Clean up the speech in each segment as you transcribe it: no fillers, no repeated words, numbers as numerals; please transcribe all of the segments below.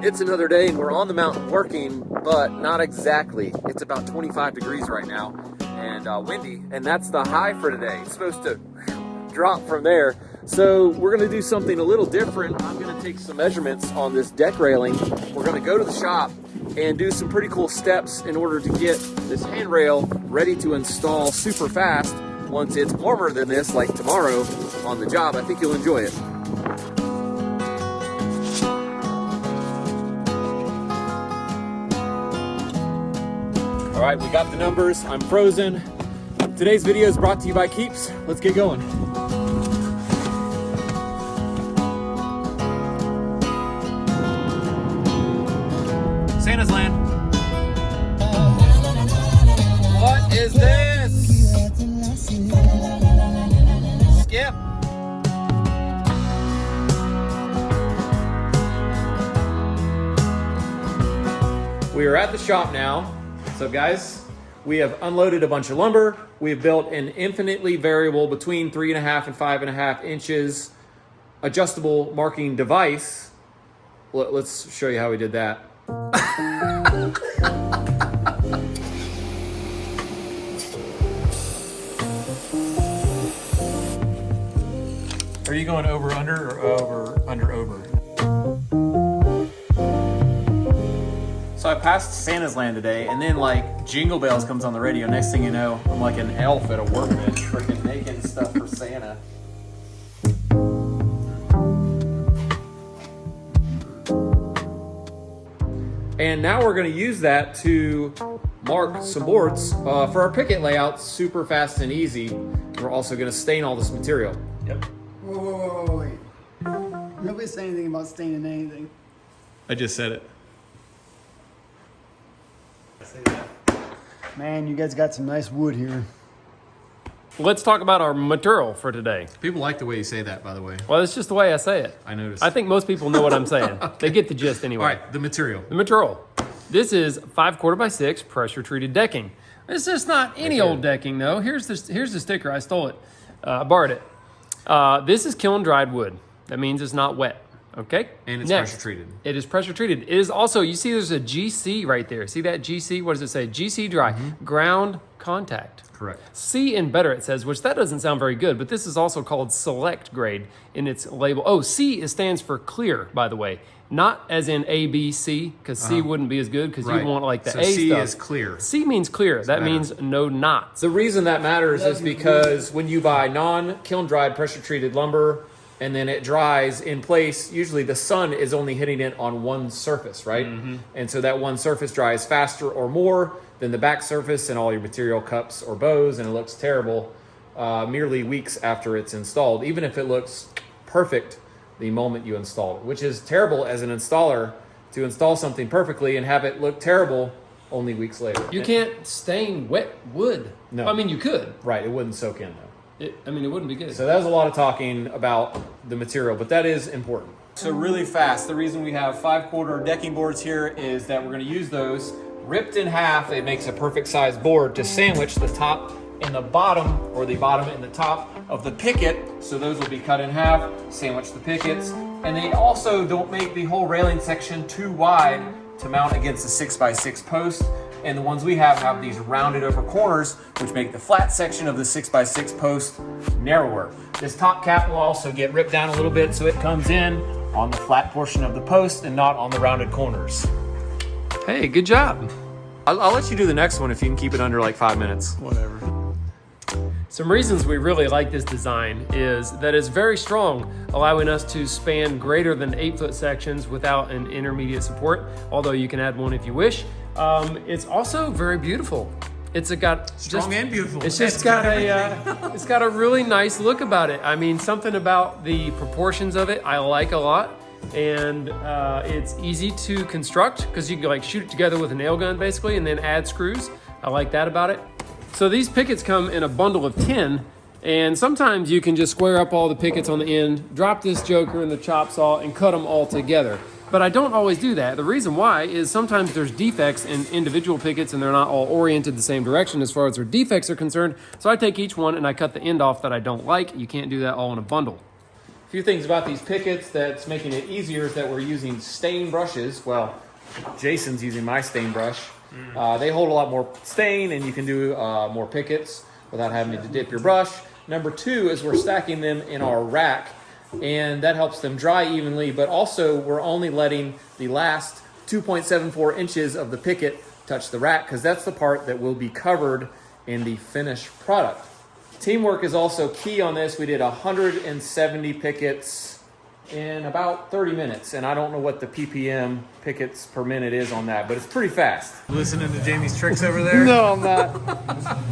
It's another day and we're on the mountain working, but not exactly. It's about 25 degrees right now and windy, and that's the high for today. It's supposed to drop from there. So we're gonna do something a little different. I'm gonna take some measurements on this deck railing. We're gonna go to the shop and do some pretty cool steps in order to get this handrail ready to install super fast once it's warmer than this, like tomorrow on the job. I think you'll enjoy it. All right, we got the numbers. I'm frozen. Today's video is brought to you by Keeps. Let's get going. Santa's Land. What is this? Skip. We are at the shop now. What's up, guys? We have unloaded a bunch of lumber. We have built an infinitely variable between 3.5 and 5.5 inches adjustable marking device. Let's show you how we did that. Are you going over under or over under over? So I passed Santa's Land today, and then like Jingle Bells comes on the radio. Next thing you know, I'm like an elf at a workbench, freaking making stuff for Santa. And now we're going to use that to mark some boards for our picket layout, super fast and easy. We're also going to stain all this material. Yep. Whoa, wait. Nobody said anything about staining anything. I just said it. Man, you guys got some nice wood here. Let's talk about our material for today. People like the way you say that, by the way. Well, it's just the way I say it. I noticed. I think most people know what I'm saying. They get the gist anyway. All right, the material. The material. This is 5/4 by 6 pressure treated decking. This is not any old decking though. Here's the sticker. I stole it. I borrowed it. This is kiln dried wood. That means it's not wet. Okay. And it's pressure treated. It is pressure treated. It is also, you see there's a GC right there. See that GC? What does it say? GC dry. Ground contact. Correct. C and better it says, which that doesn't sound very good, but this is also called select grade in its label. Oh, C stands for clear, by the way. Not as in A, B, C, because C wouldn't be as good because you want like the so A C stuff. is clear. C means clear. That means no knots. The reason that matters is because when you buy non-kiln dried pressure treated lumber and then it dries in place, usually the sun is only hitting it on one surface, right? And so that one surface dries faster or more than the back surface, and all your material cups or bows, and it looks terrible merely weeks after it's installed, even if it looks perfect the moment you install it, which is terrible as an installer to install something perfectly and have it look terrible only weeks later. You can't stain wet wood. No. I mean, you could. Right, it wouldn't soak in though. It wouldn't be good. So that was a lot of talking about the material, but that is important. So really fast, the reason we have 5/4 decking boards here is that we're gonna use those ripped in half. It makes a perfect size board to sandwich the top and the bottom, or the bottom and the top of the picket. So those will be cut in half, sandwich the pickets. And they also don't make the whole railing section too wide to mount against a 6x6 post. And the ones we have these rounded over corners, which make the flat section of the 6x6 post narrower. This top cap will also get ripped down a little bit so it comes in on the flat portion of the post and not on the rounded corners. Hey, good job. I'll let you do the next one if you can keep it under like 5 minutes. Whatever. Some reasons we really like this design is that it's very strong, allowing us to span greater than 8-foot sections without an intermediate support, although you can add one if you wish. It's also very beautiful. It's got strong and beautiful. It's just got it's got a really nice look about it. I mean, something about the proportions of it I like a lot, and it's easy to construct because you can like shoot it together with a nail gun basically, and then add screws. I like that about it. So these pickets come in a bundle of 10, and sometimes you can just square up all the pickets on the end, drop this joker in the chop saw, and cut them all together. But I don't always do that. The reason why is sometimes there's defects in individual pickets and they're not all oriented the same direction as far as their defects are concerned. So I take each one and I cut the end off that I don't like. You can't do that all in a bundle. A few things about these pickets that's making it easier is that we're using stain brushes. Well, Jason's using my stain brush. They hold a lot more stain, and you can do more pickets without having to dip your brush. Number two is we're stacking them in our rack, and that helps them dry evenly, but also we're only letting the last 2.74 inches of the picket touch the rack, because that's the part that will be covered in the finished product. Teamwork is also key on this. We did 170 pickets in about 30 minutes, and I don't know what the ppm pickets per minute is on that, but it's pretty fast. Listening to Jamie's tricks over there? No, I'm not.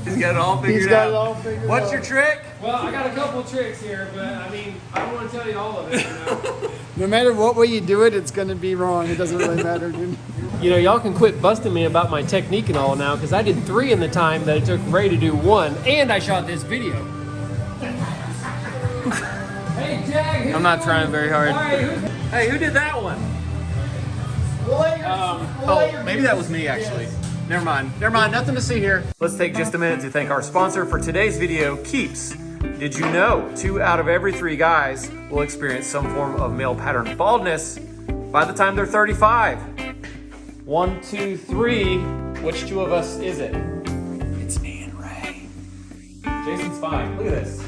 He's got it all figured out. He's got it all figured out. What's your trick? Well, I got a couple of tricks here, but I mean, I don't want to tell you all of it. You know? No matter what way you do it, it's going to be wrong. It doesn't really matter, dude. You know, y'all can quit busting me about my technique and all now, because I did 3 in the time that it took Ray to do 1, and I shot this video. Hey, Jag, I'm not trying very hard. Right, Hey, who did that one? Maybe that was me, actually. Never mind, nothing to see here. Let's take just a minute to thank our sponsor for today's video, Keeps. Did you know 2 out of every 3 guys will experience some form of male pattern baldness by the time they're 35? 1, 2, 3. Which 2 of us is it? It's me and Ray. Jason's fine. Look at this.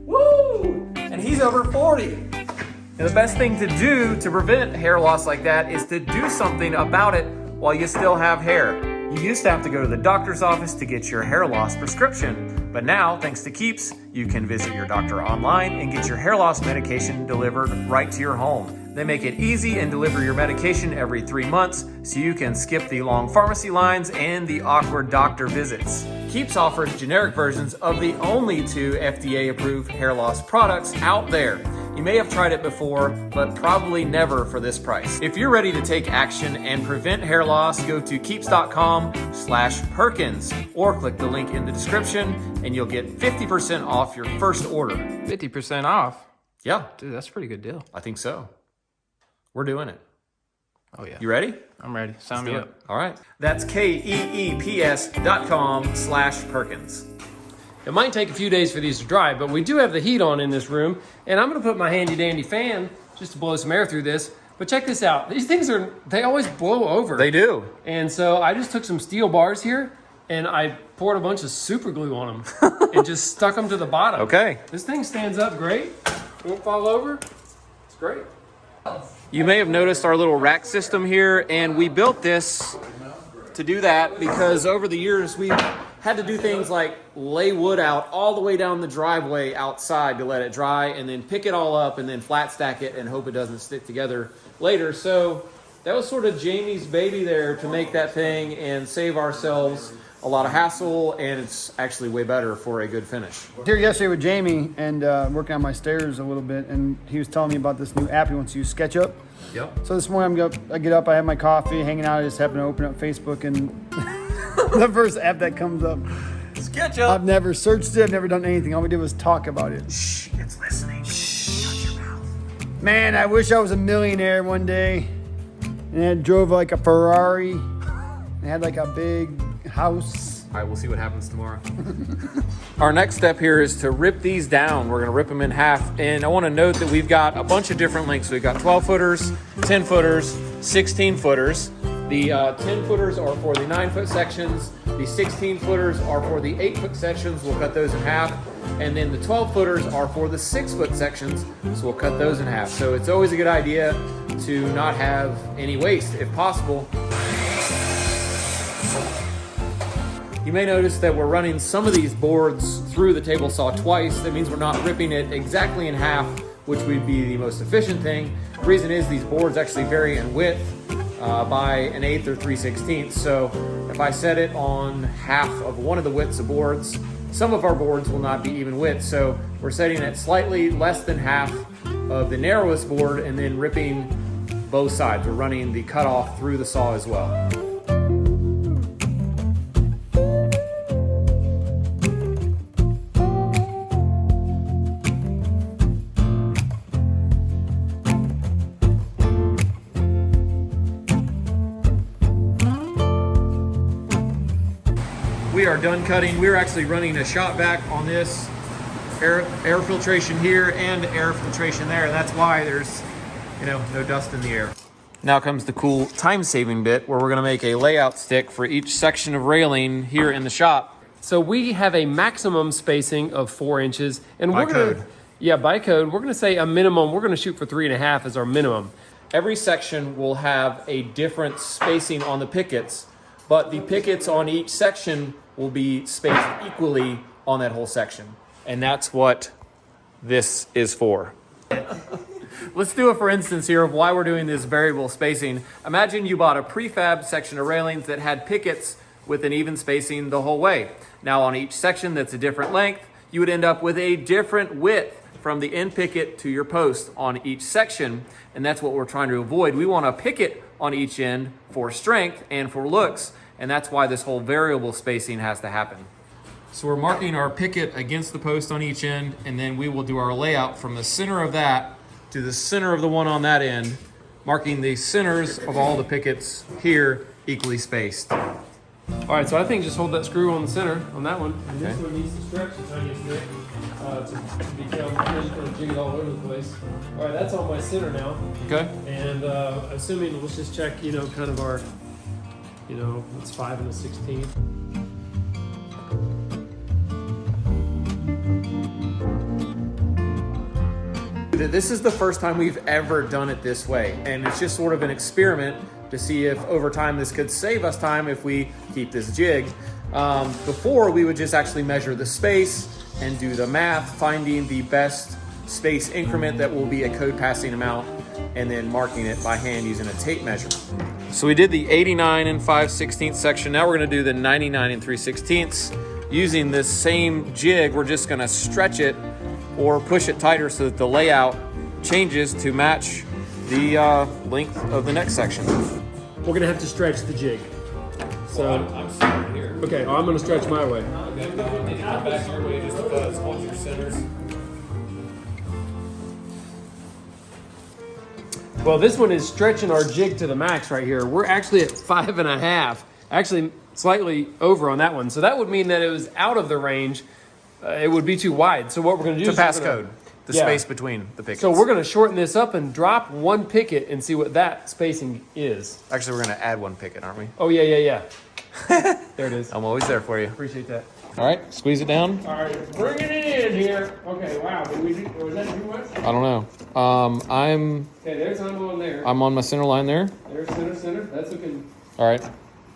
Woo! And he's over 40. And the best thing to do to prevent hair loss like that is to do something about it while you still have hair. You used to have to go to the doctor's office to get your hair loss prescription, but now, thanks to Keeps, you can visit your doctor online and get your hair loss medication delivered right to your home. They make it easy and deliver your medication every 3 months, so you can skip the long pharmacy lines and the awkward doctor visits. Keeps offers generic versions of the only 2 FDA-approved hair loss products out there. You may have tried it before, but probably never for this price. If you're ready to take action and prevent hair loss, go to keeps.com/Perkins or click the link in the description and you'll get 50% off your first order. 50% off? Yeah, Dude, that's a pretty good deal. I think so. We're doing it. Oh, yeah. You ready? I'm ready. Sign me up. All right. That's KEEPS.com/Perkins. It might take a few days for these to dry, but we do have the heat on in this room, and I'm gonna put my handy dandy fan just to blow some air through this. But check this out. These things they always blow over. They do. And so I just took some steel bars here and I poured a bunch of super glue on them and just stuck them to the bottom. Okay. This thing stands up great. Won't fall over. It's great. You may have noticed our little rack system here, and we built this to do that because over the years we've had to do things like lay wood out all the way down the driveway outside to let it dry, and then pick it all up and then flat stack it and hope it doesn't stick together later. So that was sort of Jamie's baby there to make that thing and save ourselves a lot of hassle, and it's actually way better for a good finish. Here yesterday with Jamie and working on my stairs a little bit, and he was telling me about this new app he wants to use, SketchUp. Yep. So this morning I get up, I have my coffee, hanging out, I just happen to open up Facebook, and the first app that comes up. SketchUp. I've never searched it, I've never done anything. All we did was talk about it. Shh, it's listening. Shut your mouth. Man, I wish I was a millionaire one day and I drove like a Ferrari and had like a big house. All right, we'll see what happens tomorrow. Our next step here is to rip these down. We're gonna rip them in half. And I wanna note that we've got a bunch of different lengths. We've got 12 footers, 10 footers, 16 footers. The 10 footers are for the 9-foot sections. The 16 footers are for the 8-foot sections. We'll cut those in half. And then the 12 footers are for the 6-foot sections. So we'll cut those in half. So it's always a good idea to not have any waste if possible. You may notice that we're running some of these boards through the table saw twice. That means we're not ripping it exactly in half, which would be the most efficient thing. The reason is these boards actually vary in width by 1/8 or 3/16. So if I set it on half of one of the widths of boards, some of our boards will not be even width. So we're setting it slightly less than half of the narrowest board and then ripping both sides. We're running the cutoff through the saw as well. We are done cutting. We're actually running a shot back on this air filtration here and air filtration there. And that's why there's, no dust in the air. Now comes the cool time-saving bit where we're gonna make a layout stick for each section of railing here in the shop. So we have a maximum spacing of 4 inches, and By we're gonna, code. yeah, by code, we're gonna say a minimum. We're gonna shoot for 3.5 as our minimum. Every section will have a different spacing on the pickets, but the pickets on each section will be spaced equally on that whole section. And that's what this is for. Let's do a for instance here of why we're doing this variable spacing. Imagine you bought a prefab section of railings that had pickets with an even spacing the whole way. Now on each section that's a different length, you would end up with a different width from the end picket to your post on each section, and that's what we're trying to avoid. We want a picket on each end for strength and for looks, and that's why this whole variable spacing has to happen. So we're marking our picket against the post on each end, and then we will do our layout from the center of that to the center of the one on that end, marking the centers of all the pickets here equally spaced. All right, so I think just hold that screw on the center on that one. And this Okay. one needs to stretch the tiniest bit to become, you're just gonna jig it all over the place. All right, that's on my center now. Okay? And assuming, let's just check, kind of our, it's 5 1/16. This is the first time we've ever done it this way, and it's just sort of an experiment to see if over time this could save us time if we keep this jig. Before, we would just actually measure the space and do the math, finding the best space increment that will be a code passing amount, and then marking it by hand using a tape measure. So we did the 89 and 5/16 section. Now we're gonna do the 99 and 3/16. Using this same jig, we're just gonna stretch it or push it tighter so that the layout changes to match the length of the next section. We're gonna have to stretch the jig. So, I'm starting here. okay, I'm gonna stretch my way. Back your way just because hold your centers. Well, this one is stretching our jig to the max right here. We're actually at 5.5, actually slightly over on that one. So that would mean that it was out of the range. It would be too wide. So what we're gonna do To is pass we're gonna- code, the Yeah. space between the pickets. So we're gonna shorten this up and drop one picket and see what that spacing is. Actually, we're gonna add one picket, aren't we? Oh yeah. There it is. I'm always there for you. Appreciate that. All right, squeeze it down. All right, bringing it in here. Okay, wow. Was that too much? I don't know. I'm Okay, there's on there. on my center line there. There's center. That's looking All right,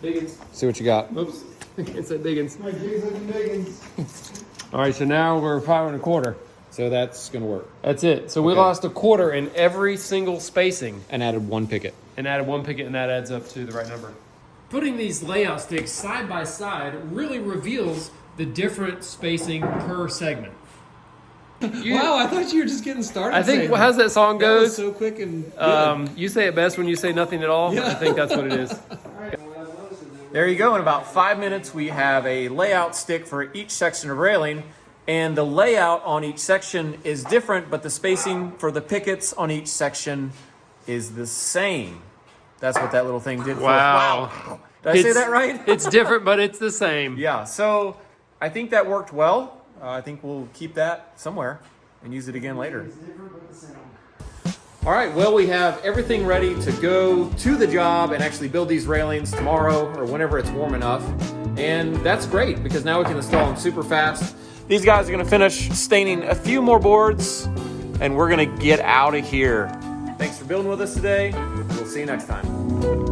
biggins. see what you got. Oops, it's a biggins. My jig's looking biggins. All right, so now we're 5.25. So that's gonna work. That's it. So we Okay. lost a quarter in every single spacing And added one picket. and added one picket, and that adds up to the right number. Putting these layout sticks side by side really reveals the different spacing per segment. Wow, I thought you were just getting started. I think, saying how's that song that was goes? so quick and good. You say it best when you say nothing at all. I think that's what it is. There you go. In about 5 minutes, we have a layout stick for each section of railing, and the layout on each section is different, but the spacing for the pickets on each section is the same. That's what that little thing did for us. Wow. Did I say that right? It's different, but it's the same. Yeah, so I think that worked well. I think we'll keep that somewhere and use it again later. All right, well, we have everything ready to go to the job and actually build these railings tomorrow or whenever it's warm enough. And that's great because now we can install them super fast. These guys are gonna finish staining a few more boards and we're gonna get out of here. Thanks for building with us today. We'll see you next time.